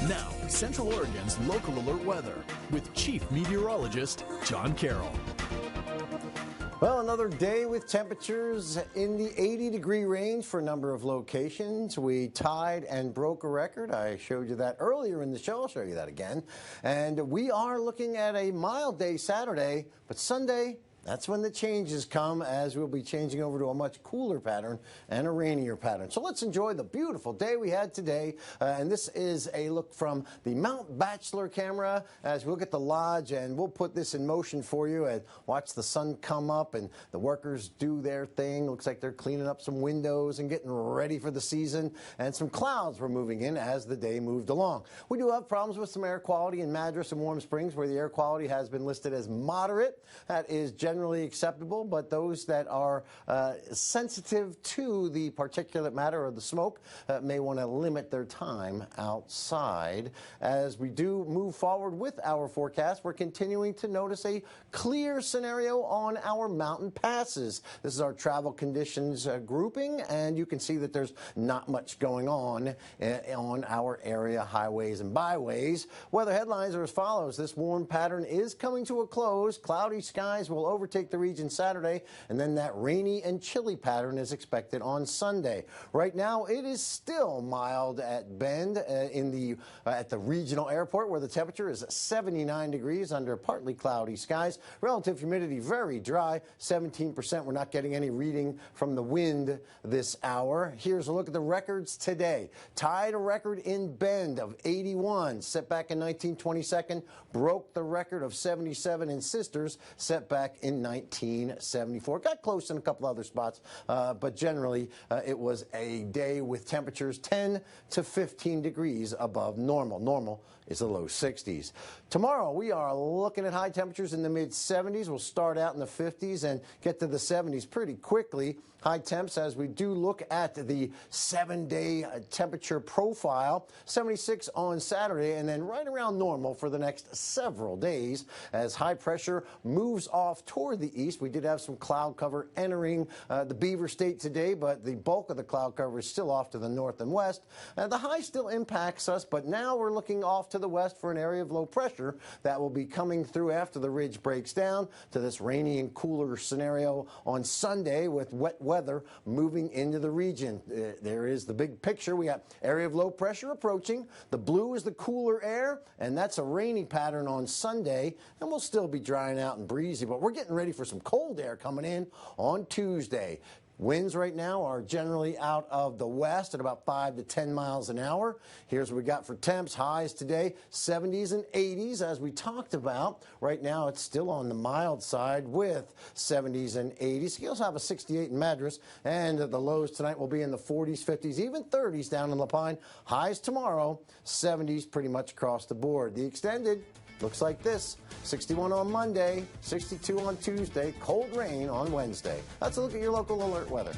Now, Central Oregon's local alert weather with Chief Meteorologist John Carroll. Well, another day with temperatures in the 80-degree range for a number of locations. We tied and broke a record. I showed you that earlier in the show. I'll show you that again. And we are looking at a mild day Saturday, but Sunday, that's when the changes come, as we'll be changing over to a much cooler pattern and a rainier pattern. So let's enjoy the beautiful day we had today. And this is a look from the Mount Bachelor camera as we look at the lodge, and we'll put this in motion for you and watch the sun come up and the workers do their thing. Looks like they're cleaning up some windows and getting ready for the season. And some clouds were moving in as the day moved along. We do have problems with some air quality in Madras and Warm Springs, where the air quality has been listed as moderate. That is generally acceptable, but those that are sensitive to the particulate matter or the smoke may want to limit their time outside. As we do move forward with our forecast, we're continuing to notice a clear scenario on our mountain passes. This is our travel conditions grouping, and you can see that there's not much going on our area highways and byways. Weather headlines are as follows. This warm pattern is coming to a close. Cloudy skies will overtake the region Saturday, and then that rainy and chilly pattern is expected on Sunday. Right now, it is still mild at Bend at the regional airport, where the temperature is 79 degrees under partly cloudy skies. Relative humidity very dry, 17%. We're not getting any reading from the wind this hour. Here's a look at the records today. Tied a record in Bend of 81, set back in 1922, broke the record of 77 in Sisters, set back in 1974. Got close in a couple other spots, but generally it was a day with temperatures 10 to 15 degrees above normal. Normal is the low 60s. Tomorrow we are looking at high temperatures in the mid-70s. We'll start out in the 50s and get to the 70s pretty quickly. High temps as we do look at the 7-day temperature profile. 76 on Saturday, and then right around normal for the next several days as high pressure moves off toward the east. We did have some cloud cover entering the Beaver State today, but the bulk of the cloud cover is still off to the north and west. The high still impacts us, but now we're looking off to the west for an area of low pressure that will be coming through after the ridge breaks down to this rainy and cooler scenario on Sunday with wet weather moving into the region. There is the big picture. We got area of low pressure approaching. The blue is the cooler air, and that's a rainy pattern on Sunday, and we'll still be drying out and breezy, but we're getting ready for some cold air coming in on Tuesday. Winds right now are generally out of the west at about 5 to 10 miles an hour. Here's what we got for temps. Highs today, 70s and 80s, as we talked about. Right now, it's still on the mild side with 70s and 80s. You also have a 68 in Madras, and the lows tonight will be in the 40s, 50s, even 30s down in La Pine. Highs tomorrow, 70s pretty much across the board. The extended looks like this: 61 on Monday, 62 on Tuesday, cold rain on Wednesday. That's a look at your local alert weather.